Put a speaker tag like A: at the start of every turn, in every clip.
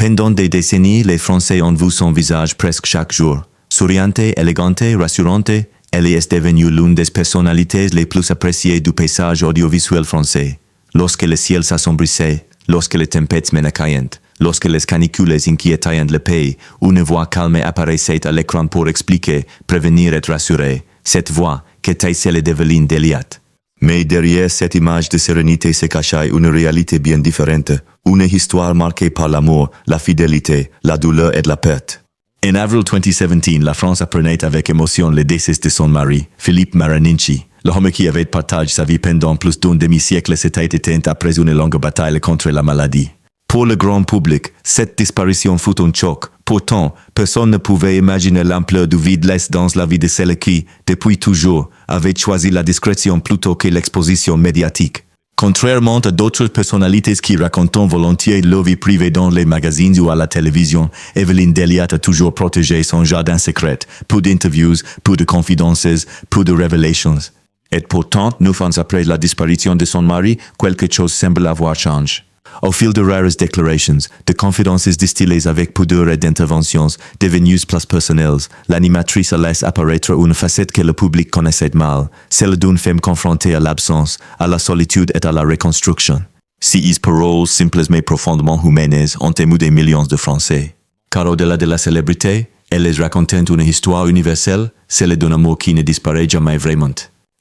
A: Pendant des décennies, les Français ont vu son visage presque chaque jour. Souriante, élégante, rassurante, elle est devenue l'une des personnalités les plus appréciées du paysage audiovisuel français. Lorsque le ciel s'assombrissait, lorsque les tempêtes menaçaient, lorsque les canicules inquiétaient le pays, une voix calme apparaissait à l'écran pour expliquer, prévenir et rassurer. Cette voix, qu'était celle d'Evelyne Dhéliat. Mais derrière cette image de sérénité se cachait une réalité bien différente, une histoire marquée par l'amour, la fidélité, la douleur et la perte. En avril 2017, la France apprenait avec émotion le décès de son mari, Philippe Marininci. L'homme qui avait partagé sa vie pendant plus d'un demi-siècle s'était éteint après une longue bataille contre la maladie. Pour le grand public, cette disparition fut un choc. Pourtant, personne ne pouvait imaginer l'ampleur du vide laissé dans la vie de celle qui, depuis toujours, avait choisi la discrétion plutôt que l'exposition médiatique. Contrairement à d'autres personnalités qui racontent volontiers leur vie privée dans les magazines ou à la télévision, Evelyne Dhéliat a toujours protégé son jardin secret. Peu d'interviews, peu de confidences, peu de révélations. Et pourtant, 9 ans après la disparition de son mari, quelque chose semble avoir changé. Au fil de rares déclarations, de confidences distillées avec pudeur et d'interventions devenues plus personnelles, l'animatrice laisse apparaître une facette que le public connaissait mal, celle d'une femme confrontée à l'absence, à la solitude et à la reconstruction. Ces paroles, simples mais profondément humaines, ont ému des millions de Français. Car au-delà de la célébrité, elles racontent une histoire universelle, celle d'un amour qui ne disparaît jamais vraiment.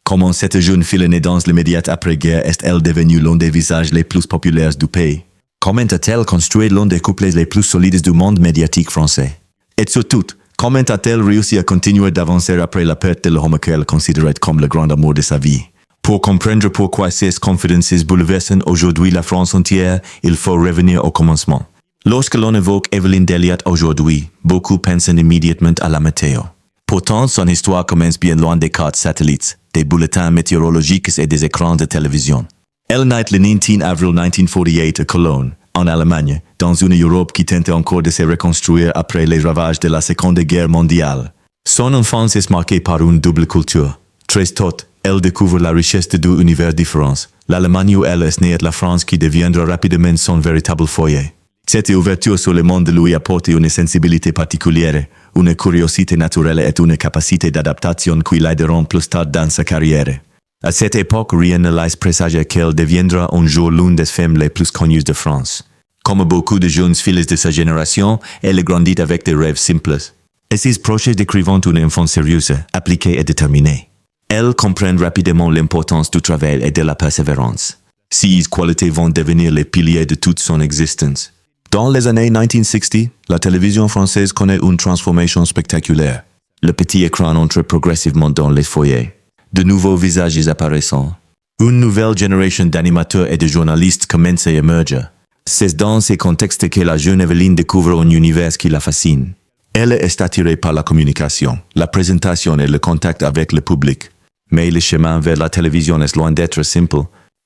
A: Comment cette jeune fille née dans l'immédiat après-guerre est-elle devenue l'un des visages les plus populaires du pays? Comment a-t-elle construit l'un des couples les plus solides du monde médiatique français? Et surtout, comment a-t-elle réussi à continuer d'avancer après la perte de l'homme qu'elle considérait comme le grand amour de sa vie? Pour comprendre pourquoi ces confidences bouleversent aujourd'hui la France entière, il faut revenir au commencement. Lorsque l'on évoque Evelyne Dhéliat aujourd'hui, beaucoup pensent immédiatement à la météo. Pourtant, son histoire commence bien loin des cartes satellites, des bulletins météorologiques et des écrans de télévision. Elle naît le 19 avril 1948 à Cologne, en Allemagne, dans une Europe qui tente encore de se reconstruire après les ravages de la Seconde Guerre mondiale. Son enfance est marquée par une double culture. Très tôt, elle découvre la richesse de deux univers différents, l'Allemagne où elle est née et la France qui deviendra rapidement son véritable foyer. Cette ouverture sur le monde lui apporte une sensibilité particulière, une curiosité naturelle et une capacité d'adaptation qui l'aideront plus tard dans sa carrière. À cette époque, rien ne laisse présager qu'elle deviendra un jour l'une des femmes les plus connues de France. Comme beaucoup de jeunes filles de sa génération, elle grandit avec des rêves simples. Et ses proches décrivant une enfance sérieuse, appliquée et déterminée. Elle comprend rapidement l'importance du travail et de la persévérance. Ces qualités vont devenir les piliers de toute son existence. Dans les années 1960, la télévision française connaît une transformation spectaculaire. Le petit écran entre progressivement dans les foyers. De nouveaux visages apparaissant. Une nouvelle génération d'animateurs et de journalistes commence à émerger. C'est dans ces contextes que la jeune Evelyne découvre un univers qui la fascine. Elle est attirée par la communication, la présentation et le contact avec le public. Mais le chemin vers la télévision est loin d'être simple.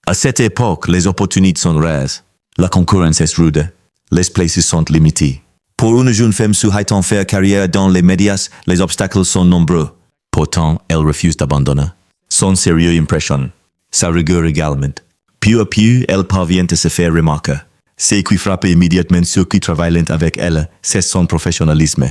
A: À cette époque, les opportunités sont rares. La concurrence est rude. Les places sont limitées. Pour une jeune femme souhaitant faire carrière dans les médias, les obstacles sont nombreux. Pourtant, elle refuse d'abandonner. Son sérieux impressionne. Sa rigueur également. Peu à peu, elle parvient à se faire remarquer. Ce qui frappe immédiatement ceux qui travaillent avec elle, c'est son professionnalisme.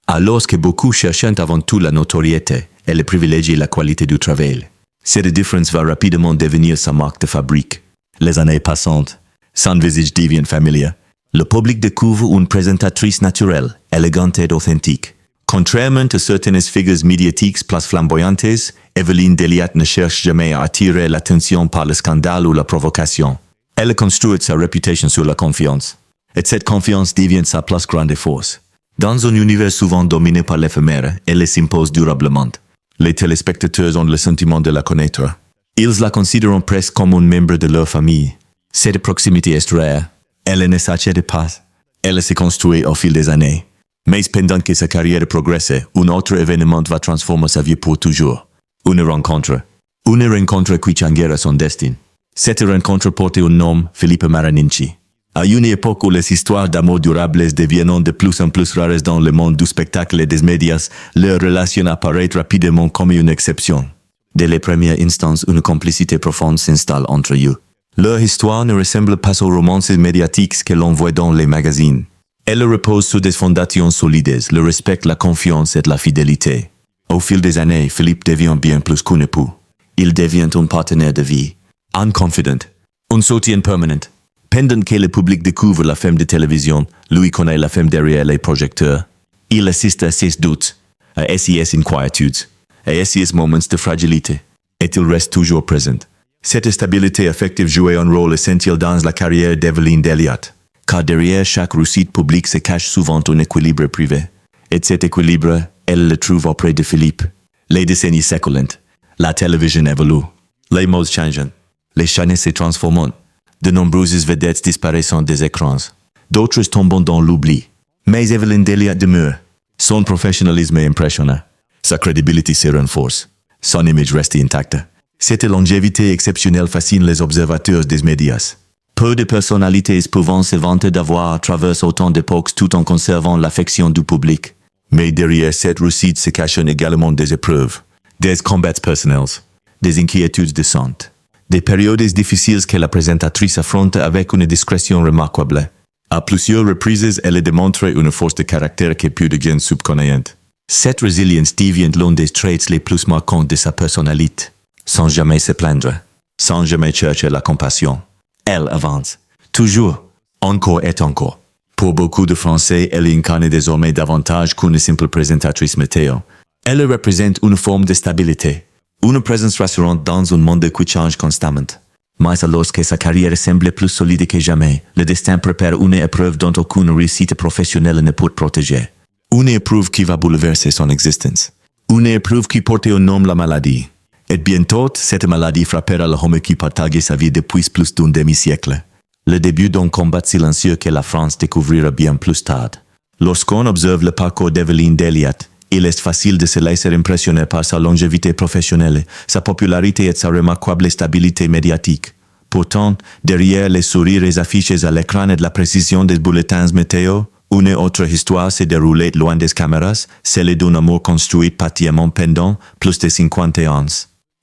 A: Alors que beaucoup cherchent avant tout la notoriété, elle privilégie la qualité du travail. Cette différence va rapidement devenir sa marque de fabrique. Les années passantes, son visage devient familier. Le public découvre une présentatrice naturelle, élégante et authentique. Contrairement à certaines figures médiatiques plus flamboyantes, Evelyne Dhéliat ne cherche jamais à attirer l'attention par le scandale ou la provocation. Elle construit sa réputation sur la confiance. Et cette confiance devient sa plus grande force. Dans un univers souvent dominé par l'éphémère, elle s'impose durablement. Les téléspectateurs ont le sentiment de la connaître. Ils la considèrent presque comme un membre de leur famille. Cette proximité est rare. Elle ne s'achète pas. Elle se construit au fil des années. Mais pendant que sa carrière progresse, un autre événement va transformer sa vie pour toujours. Une rencontre. Une rencontre qui changera son destin. Cette rencontre porte un nom, Philippe Marininci. À une époque où les histoires d'amour durables deviennent de plus en plus rares dans le monde du spectacle et des médias, leur relation apparaît rapidement comme une exception. Dès les premières instances, une complicité profonde s'installe entre eux. Leur histoire ne ressemble pas aux romances médiatiques que l'on voit dans les magazines. Elle repose sur des fondations solides, le respect, la confiance et la fidélité. Au fil des années, Philippe devient bien plus qu'un époux. Il devient un partenaire de vie. Un confident. Un soutien permanent. Pendant que le public découvre la femme de télévision, lui connaît la femme derrière les projecteurs. Il assiste à ses doutes, à ses inquiétudes, à ses moments de fragilité. Et il reste toujours présent. Cette stabilité affective joue un rôle essentiel dans la carrière d'Evelyne Dhéliat, car derrière chaque réussite publique se cache souvent un équilibre privé. Et cet équilibre, elle le trouve auprès de Philippe. Les décennies s'écoulent. La télévision évolue. Les modes changent. Les chaînes se transforment. De nombreuses vedettes disparaissent des écrans. D'autres tombent dans l'oubli. Mais Evelyne Dhéliat demeure. Son professionnalisme est impressionnant. Sa crédibilité se renforce. Son image reste intacte. Cette longévité exceptionnelle fascine les observateurs des médias. Peu de personnalités pouvant se vanter d'avoir traversé autant d'époques tout en conservant l'affection du public. Mais derrière cette réussite se cachent également des épreuves, des combats personnels, des inquiétudes de santé, des périodes difficiles que la présentatrice affronte avec une discrétion remarquable. À plusieurs reprises, elle démontre une force de caractère qui peut devenir subconsciente. Cette résilience devient l'un des traits les plus marquants de sa personnalité. Sans jamais se plaindre, sans jamais chercher la compassion. Elle avance, toujours, encore et encore. Pour beaucoup de Français, elle incarne désormais davantage qu'une simple présentatrice météo. Elle représente une forme de stabilité, une présence rassurante dans un monde qui change constamment. Mais alors que sa carrière semble plus solide que jamais, le destin prépare une épreuve dont aucune réussite professionnelle ne peut protéger. Une épreuve qui va bouleverser son existence. Une épreuve qui porte au nom la maladie. Et bientôt, cette maladie frappera l'homme qui partage sa vie depuis plus d'un demi-siècle. Le début d'un combat silencieux que la France découvrira bien plus tard. Lorsqu'on observe le parcours d'Evelyne Dhéliat, il est facile de se laisser impressionner par sa longévité professionnelle, sa popularité et sa remarquable stabilité médiatique. Pourtant, derrière les sourires affichés à l'écran et de la précision des bulletins météo, une autre histoire s'est déroulée loin des caméras, celle d'un amour construit patiemment pendant plus de 50 ans.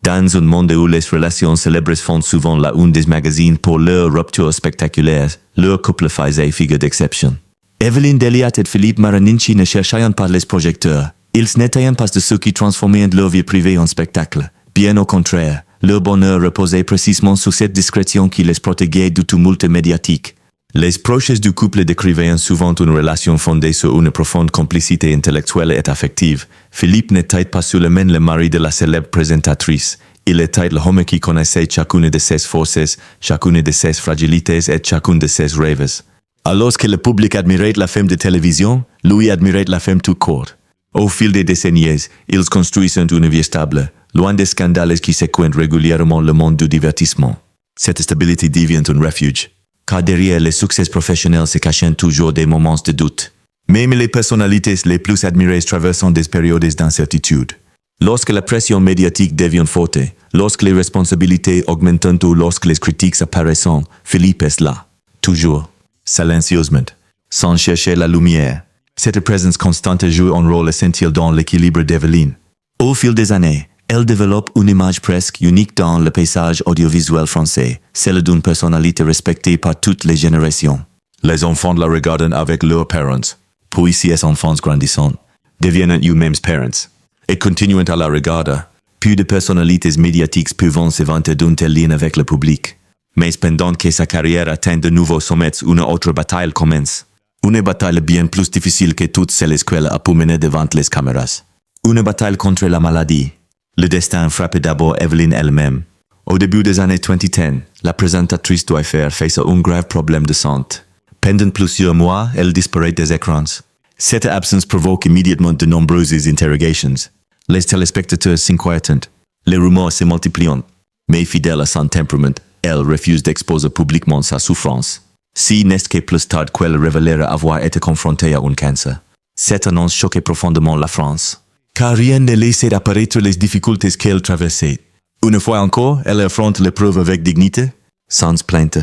A: Dans un monde où les relations célèbres font souvent la une des magazines pour leurs ruptures spectaculaires, leur couple faisait figure d'exception. Evelyne Dhéliat et Philippe Marininci ne cherchaient pas les projecteurs. Ils n'étaient pas de ceux qui transformaient leur vie privée en spectacle. Bien au contraire, leur bonheur reposait précisément sur cette discrétion qui les protégeait du tumulte médiatique. Les proches du couple décrivaient souvent une relation fondée sur une profonde complicité intellectuelle et affective. Philippe n'était pas seulement le mari de la célèbre présentatrice, il était l'homme qui connaissait chacune de ses forces, chacune de ses fragilités et chacune de ses rêves. Alors que le public admirait la femme de télévision, lui admirait la femme tout court. Au fil des décennies, ils construisent une vie stable, loin des scandales qui secouent régulièrement le monde du divertissement. Cette stabilité devient un refuge. Car derrière les succès professionnels se cachent toujours des moments de doute. Même les personnalités les plus admirées traversent des périodes d'incertitude. Lorsque la pression médiatique devient forte, lorsque les responsabilités augmentent ou lorsque les critiques apparaissent, Philippe est là, toujours, silencieusement, sans chercher la lumière. Cette présence constante joue un rôle essentiel dans l'équilibre d'Evelyne. Au fil des années, elle développe une image presque unique dans le paysage audiovisuel français, celle d'une personnalité respectée par toutes les générations. Les enfants la regardent avec leurs parents, puis ces enfants grandissant, deviennent eux-mêmes parents, et continuent à la regarder. Peu de personnalités médiatiques peuvent se vanter d'un tel lien avec le public. Mais pendant que sa carrière atteint de nouveaux sommets, une autre bataille commence. Une bataille bien plus difficile que toutes celles qu'elle a pu mener devant les caméras. Une bataille contre la maladie. Le destin frappe d'abord Evelyne elle-même. Au début des années 2010, la présentatrice doit faire face à un grave problème de santé. Pendant plusieurs mois, elle disparaît des écrans. Cette absence provoque immédiatement de nombreuses interrogations. Les téléspectateurs s'inquiètent. Les rumeurs se multiplient. Mais fidèle à son tempérament, elle refuse d'exposer publiquement sa souffrance. Si n'est que plus tard qu'elle révélera avoir été confrontée à un cancer. Cette annonce choquait profondément la France. Car rien ne laissait apparaître les difficultés qu'elle traversait. Une fois encore, elle affronte l'épreuve avec dignité, sans plainte,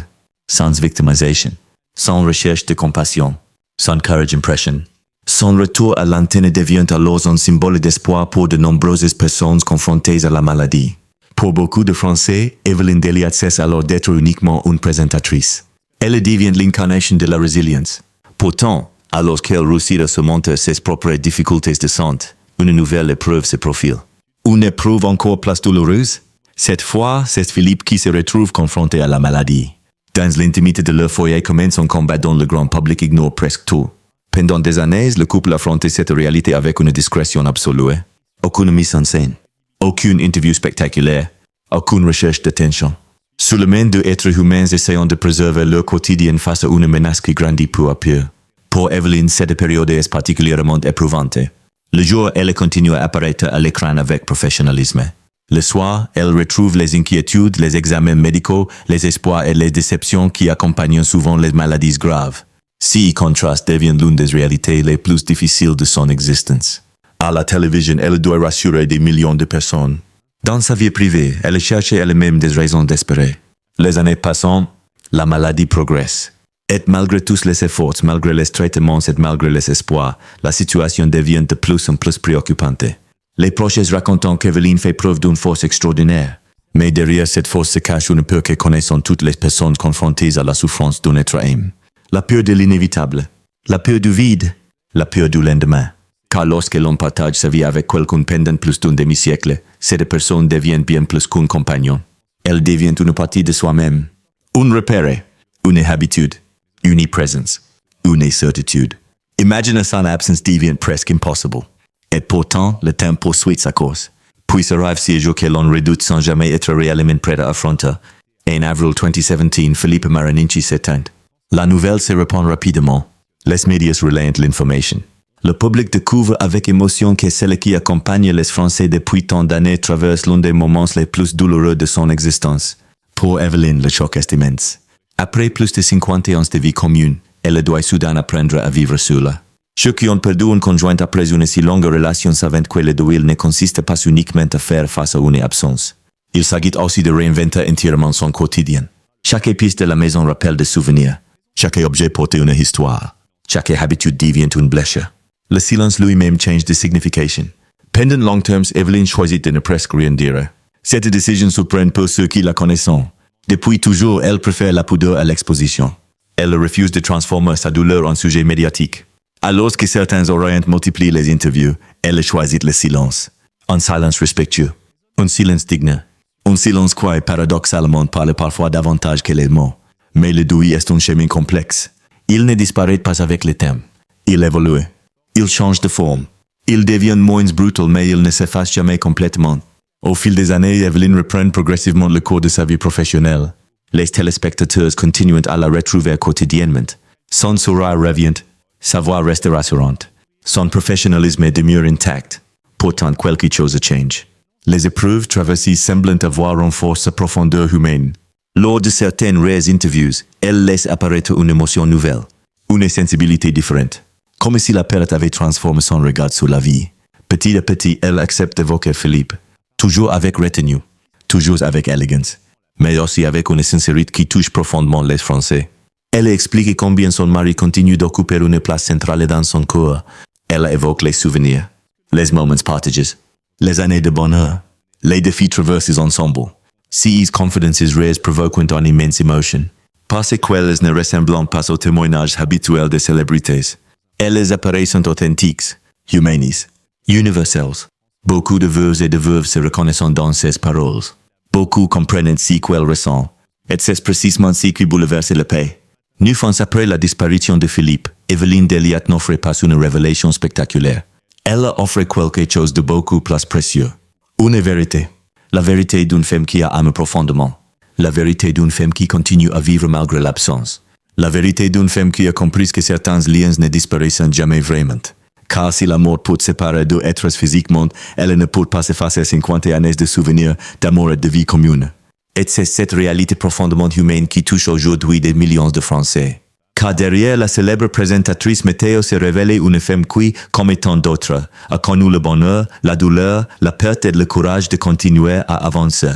A: sans victimisation, sans recherche de compassion, sans courage impression. Son retour à l'antenne devient alors un symbole d'espoir pour de nombreuses personnes confrontées à la maladie. Pour beaucoup de Français, Evelyne Dhéliat cesse alors d'être uniquement une présentatrice. Elle devient l'incarnation de la résilience. Pourtant, Alors qu'elle réussit à surmonter ses propres difficultés de santé, une nouvelle épreuve se profile. Une épreuve encore plus douloureuse? Cette fois, c'est Philippe qui se retrouve confronté à la maladie. Dans l'intimité de leur foyer commence un combat dont le grand public ignore presque tout. Pendant des années, le couple affrontait cette réalité avec une discrétion absolue. Aucune mise en scène, aucune interview spectaculaire, aucune recherche d'attention. Seulement deux êtres humains essayant de préserver leur quotidien face à une menace qui grandit peu à peu. Pour Evelyne, cette période est particulièrement éprouvante. Le jour, elle continue à apparaître à l'écran avec professionnalisme. Le soir, elle retrouve les inquiétudes, les examens médicaux, les espoirs et les déceptions qui accompagnent souvent les maladies graves. Ce contraste devient l'une des réalités les plus difficiles de son existence. À la télévision, elle doit rassurer des millions de personnes. Dans sa vie privée, elle cherche elle-même des raisons d'espérer. Les années passant, la maladie progresse. Et malgré tous les efforts, malgré les traitements et malgré les espoirs, la situation devient de plus en plus préoccupante. Les proches racontent qu'Evelyne fait preuve d'une force extraordinaire. Mais derrière cette force se cache une peur que connaissent toutes les personnes confrontées à la souffrance d'un être aimé. La peur de l'inévitable, la peur du vide, la peur du lendemain. Car lorsque l'on partage sa vie avec quelqu'un pendant plus d'un demi-siècle, cette personne devient bien plus qu'un compagnon. Elle devient une partie de soi-même. Un repère, une habitude, une présence, une certitude. Imagine son absence devient presque impossible. Et pourtant, le temps poursuit sa course. Puis arrive ce jour que l'on redoute sans jamais être réellement prêt à affronter. En avril 2017, Philippe Marininci s'éteint. La nouvelle se répand rapidement. Les médias relaient l'information. Le public découvre avec émotion que celle qui accompagne les Français depuis tant d'années traverse l'un des moments les plus douloureux de son existence. Pour Evelyne, le choc est immense. Après plus de 50 ans de vie commune, elle doit soudain apprendre à vivre seule. Ceux qui ont perdu un conjoint après une si longue relation savent que le deuil ne consiste pas uniquement à faire face à une absence. Il s'agit aussi de réinventer entièrement son quotidien. Chaque épice de la maison rappelle des souvenirs. Chaque objet porte une histoire. Chaque habitude devient une blessure. Le silence lui-même change de signification. Pendant long terme, Evelyne choisit de ne presque rien dire. Cette décision surprend peu ceux qui la connaissent. Depuis toujours, elle préfère la pudeur à l'exposition. Elle refuse de transformer sa douleur en sujet médiatique. Alors que certains orientent multiplient les interviews, elle choisit le silence. Un silence respectueux. Un silence digne. Un silence qui, paradoxalement, parle parfois davantage que les mots. Mais le deuil est un chemin complexe. Il ne disparaît pas avec le temps. Il évolue. Il change de forme. Il devient moins brutal, mais il ne s'efface jamais complètement. Au fil des années, Evelyne reprend progressivement le cours de sa vie professionnelle. Les téléspectateurs continuent à la retrouver quotidiennement. Son sourire revient. Sa voix reste rassurante. Son professionnalisme demeure intact. Pourtant, quelque chose change. Les épreuves traversées semblent avoir renforcé sa profondeur humaine. Lors de certaines rares interviews, elle laisse apparaître une émotion nouvelle, une sensibilité différente. Comme si la perte avait transformé son regard sur la vie. Petit à petit, elle accepte d'évoquer Philippe. Toujours avec retenue, toujours avec élégance, mais aussi avec une sincérité qui touche profondément les Français. Elle explique combien son mari continue d'occuper une place centrale dans son cœur. Elle évoque les souvenirs, les moments partagés, les années de bonheur, les défis traversés ensemble. Ces confidences rares provoquent une immense émotion, parce qu'elles ne ressemblent pas aux témoignages habituels des célébrités. Elles apparaissent authentiques, humaines, universelles. Beaucoup de veuves et de veuves se reconnaissent dans ces paroles. Beaucoup comprennent ce qu'elles ressentent. Et c'est précisément ce qui bouleverse la paix. 9 ans après la disparition de Philippe, Evelyne Dhéliat n'offre pas une révélation spectaculaire. Elle offre quelque chose de beaucoup plus précieux. Une vérité. La vérité d'une femme qui aime profondément. La vérité d'une femme qui continue à vivre malgré l'absence. La vérité d'une femme qui a compris que certains liens ne disparaissent jamais vraiment. Car si la mort peut séparer deux êtres physiquement, elle ne peut pas effacer 50 années de souvenirs, d'amour et de vie commune. Et c'est cette réalité profondément humaine qui touche aujourd'hui des millions de Français. Car derrière la célèbre présentatrice météo se révèle une femme qui, comme tant d'autres, a connu le bonheur, la douleur, la perte et le courage de continuer à avancer.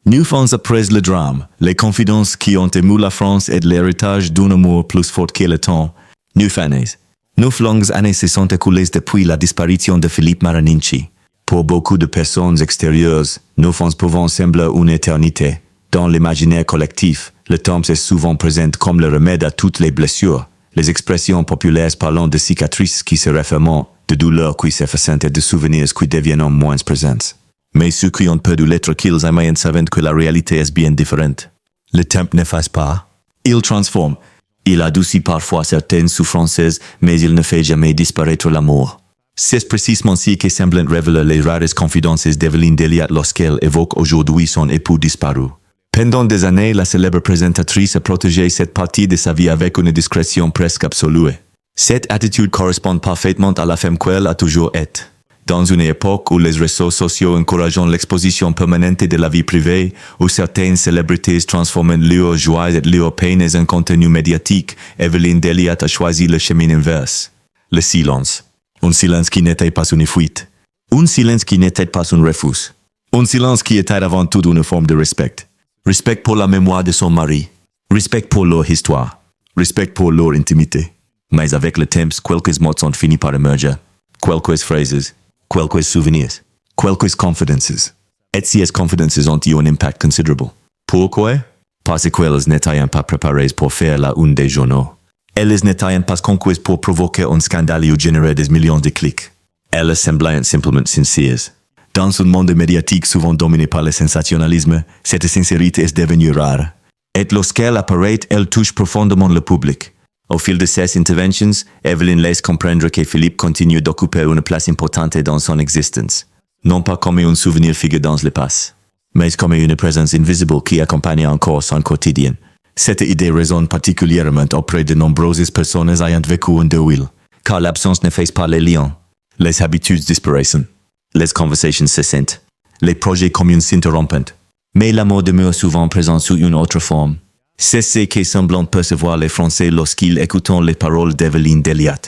A: 9 ans après le drame, les confidences qui ont ému la France et l'héritage d'un amour plus fort que le temps. 9 années. 9 longues années se sont écoulées depuis la disparition de Philippe Marininci. Pour beaucoup de personnes extérieures, 9 ans peuvent sembler une éternité. Dans l'imaginaire collectif, le temps est souvent présent comme le remède à toutes les blessures. Les expressions populaires parlant de cicatrices qui se réforment, de douleurs qui s'effacent et de souvenirs qui deviennent moins présents. Mais ceux qui ont perdu l'être qu'ils aimaient savent que la réalité est bien différente. Le temps n'efface pas. Il transforme. Il adoucit parfois certaines souffrances, mais il ne fait jamais disparaître l'amour. C'est précisément ce que semblent révéler les rares confidences d'Evelyne Dhéliat lorsqu'elle évoque aujourd'hui son époux disparu. Pendant des années, la célèbre présentatrice a protégé cette partie de sa vie avec une discrétion presque absolue. Cette attitude correspond parfaitement à la femme qu'elle a toujours été. Dans une époque où les réseaux sociaux encouragent l'exposition permanente de la vie privée, où certaines célébrités transforment leur joie et leur peine en contenu médiatique, Evelyne Dhéliat a choisi le chemin inverse. Le silence. Un silence qui n'était pas une fuite. Un silence qui n'était pas un refus. Un silence qui était avant tout une forme de respect. Respect pour la mémoire de son mari. Respect pour leur histoire. Respect pour leur intimité. Mais avec le temps, quelques mots ont fini par émerger. Quelques phrases. Quelques souvenirs. Quelques confidences. Et ces confidences ont eu un impact considérable. Pourquoi? Parce qu'elles n'étaient pas préparées pour faire la une des journaux. Elles n'étaient pas conquises pour provoquer un scandale ou générer des millions de clics. Elles semblaient simplement sincères. Dans un monde médiatique souvent dominé par le sensationnalisme, cette sincérité est devenue rare. Et lorsqu'elle apparaît, elle touche profondément le public. Au fil de ses interventions, Evelyne laisse comprendre que Philippe continue d'occuper une place importante dans son existence. Non pas comme un souvenir figé dans le passé, mais comme une présence invisible qui accompagne encore son quotidien. Cette idée résonne particulièrement auprès de nombreuses personnes ayant vécu un deuil, car l'absence ne fait pas les liens. Les habitudes disparaissent. Les conversations cessent. Les projets communs s'interrompent. Mais l'amour demeure souvent présent sous une autre forme. C'est ce que semblent percevoir les Français lorsqu'ils écoutent les paroles d'Evelyne Dhéliat.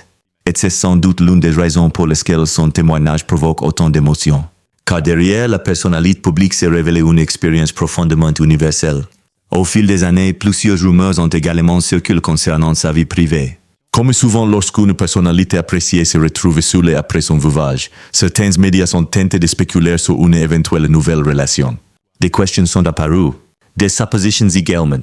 A: Et c'est sans doute l'une des raisons pour lesquelles son témoignage provoque autant d'émotions. Car derrière la personnalité publique s'est révélée une expérience profondément universelle. Au fil des années, plusieurs rumeurs ont également circulé concernant sa vie privée. Comme souvent lorsqu'une personnalité appréciée se retrouve seule après son veuvage, certains médias ont tenté de spéculer sur une éventuelle nouvelle relation. Des questions sont apparues, des suppositions également.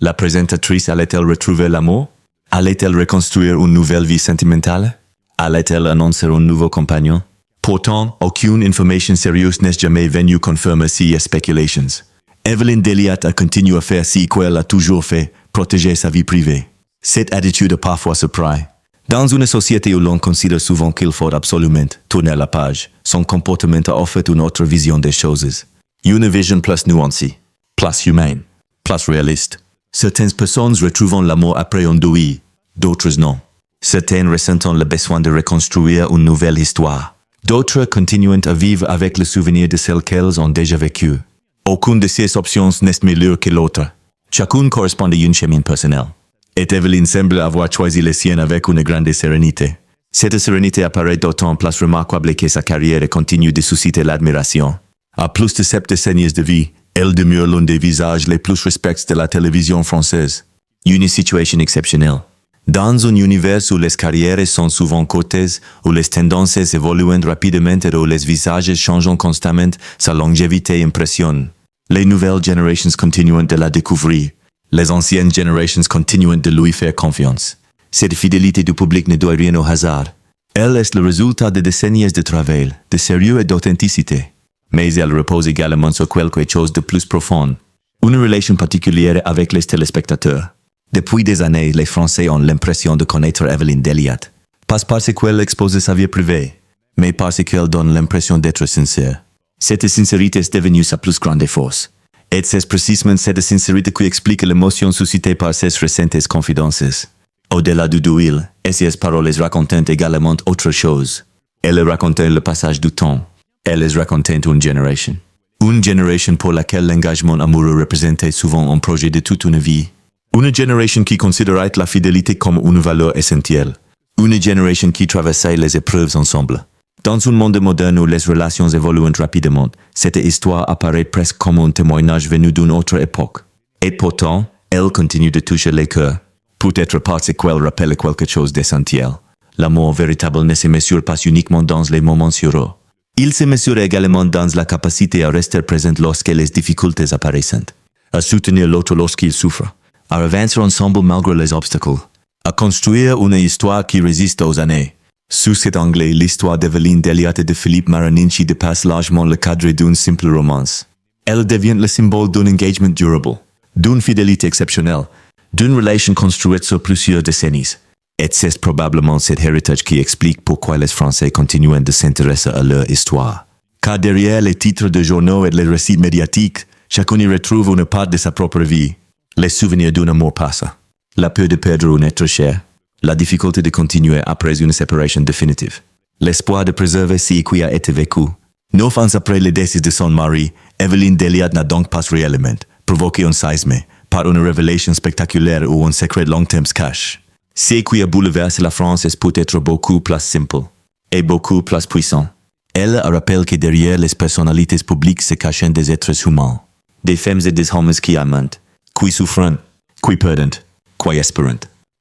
A: La présentatrice allait-elle retrouver l'amour? Allait-elle reconstruire une nouvelle vie sentimentale? Allait-elle annoncer un nouveau compagnon? Pourtant, aucune information sérieuse n'est jamais venue confirmer ces spéculations. Evelyne Dhéliat a continué à faire ce qu'elle a toujours fait, protéger sa vie privée. Cette attitude a parfois surpris. Dans une société où l'on considère souvent qu'il faut absolument tourner la page, son comportement a offert une autre vision des choses. Une vision plus nuancée, plus humaine, plus réaliste. Certaines personnes retrouvent l'amour après un deuil, d'autres non. Certaines ressentent le besoin de reconstruire une nouvelle histoire. D'autres continuent à vivre avec le souvenir de celles qu'elles ont déjà vécues. Aucune de ces options n'est meilleure que l'autre. Chacune correspond à un chemin personnel. Et Evelyne semble avoir choisi les siennes avec une grande sérénité. Cette sérénité apparaît d'autant plus remarquable que sa carrière continue de susciter l'admiration. À plus de 7 décennies de vie, elle demeure l'un des visages les plus respectés de la télévision française. Une situation exceptionnelle. Dans un univers où les carrières sont souvent courtes, où les tendances évoluent rapidement et où les visages changent constamment, sa longévité impressionne. Les nouvelles générations continuent de la découvrir. Les anciennes générations continuent de lui faire confiance. Cette fidélité du public ne doit rien au hasard. Elle est le résultat de décennies de travail, de sérieux et d'authenticité. Mais elle repose également sur quelque chose de plus profond. Une relation particulière avec les téléspectateurs. Depuis des années, les Français ont l'impression de connaître Evelyne Dhéliat. Pas parce qu'elle expose sa vie privée, mais parce qu'elle donne l'impression d'être sincère. Cette sincérité est devenue sa plus grande force. Et c'est précisément cette sincérité qui explique l'émotion suscitée par ces récentes confidences. Au-delà du deuil, ces paroles racontent également autre chose. Elles racontent le passage du temps. Elles racontent une génération. Une génération pour laquelle l'engagement amoureux représentait souvent un projet de toute une vie. Une génération qui considérait la fidélité comme une valeur essentielle. Une génération qui traversait les épreuves ensemble. Dans un monde moderne où les relations évoluent rapidement, cette histoire apparaît presque comme un témoignage venu d'une autre époque. Et pourtant, elle continue de toucher les cœurs. Peut-être parce qu'elle rappelle quelque chose d'essentiel. L'amour véritable ne se mesure pas uniquement dans les moments heureux. Il se mesure également dans la capacité à rester présent lorsque les difficultés apparaissent, à soutenir l'autre lorsqu'il souffre, à avancer ensemble malgré les obstacles, à construire une histoire qui résiste aux années. Sous cet angle, l'histoire d'Evelyne Dhéliat et de Philippe Marininci dépasse largement le cadre d'une simple romance. Elle devient le symbole d'un engagement durable, d'une fidélité exceptionnelle, d'une relation construite sur plusieurs décennies. Et c'est probablement cet héritage qui explique pourquoi les Français continuent de s'intéresser à leur histoire. Car derrière les titres de journaux et les récits médiatiques, chacun y retrouve une part de sa propre vie. Les souvenirs d'un amour passé, la peur de perdre un être cher, la difficulté de continuer après une séparation définitive, l'espoir de préserver ce qui a été vécu. 9 ans après le décès de son mari, Evelyne Dhéliat n'a donc pas réellement provoqué un séisme par une révélation spectaculaire où un secret long terme se cache. Ce qui a bouleversé la France est peut-être beaucoup plus simple et beaucoup plus puissant. Elle rappelle que derrière les personnalités publiques se cachent des êtres humains, des femmes et des hommes qui aiment, qui souffrent, qui perdent, qui espèrent,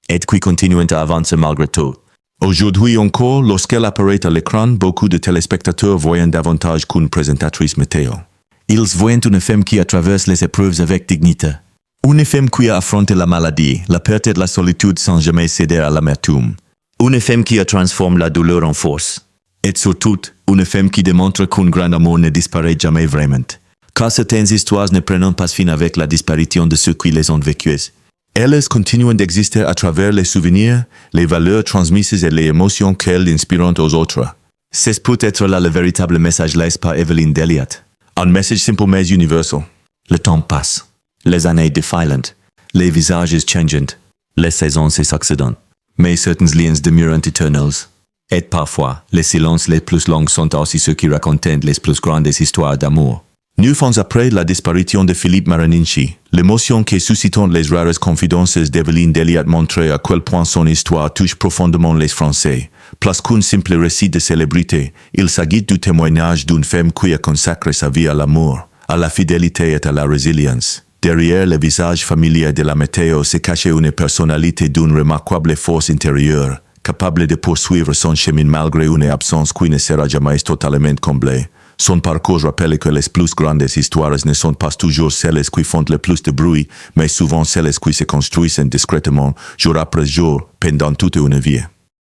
A: et qui continuent à avancer malgré tout. Aujourd'hui encore, lorsqu'elle apparaît à l'écran, beaucoup de téléspectateurs voient davantage qu'une présentatrice météo. Ils voient une femme qui traverse les épreuves avec dignité. Une femme qui a affronté la maladie, la perte et la solitude sans jamais céder à l'amertume. Une femme qui transforme la douleur en force. Et surtout, une femme qui démontre qu'un grand amour ne disparaît jamais vraiment. Car certaines histoires ne prennent pas fin avec la disparition de ceux qui les ont vécues. Elles continuent d'exister à travers les souvenirs, les valeurs transmises et les émotions qu'elles inspirent aux autres. C'est peut-être là le véritable message laissé par Evelyne Dhéliat. Un message simple mais universel. Le temps passe. Les années défilent. Les visages changent. Les saisons se succèdent. Mais certains liens demeurent éternels. Et parfois, les silences les plus longs sont aussi ceux qui racontent les plus grandes histoires d'amour. 9 ans après la disparition de Philippe Marininci, l'émotion qui suscite les rares confidences d'Evelyne Dhéliat montre à quel point son histoire touche profondément les Français. Plus qu'un simple récit de célébrité, il s'agit du témoignage d'une femme qui a consacré sa vie à l'amour, à la fidélité et à la résilience. Derrière le visage familier de la météo se cache une personnalité d'une remarquable force intérieure, capable de poursuivre son chemin malgré une absence qui ne sera jamais totalement comblée. Son parcours rappelle que les plus grandes histoires ne sont pas toujours celles qui font le plus de bruit, mais souvent celles qui se construisent discrètement, jour après jour, pendant toute une vie.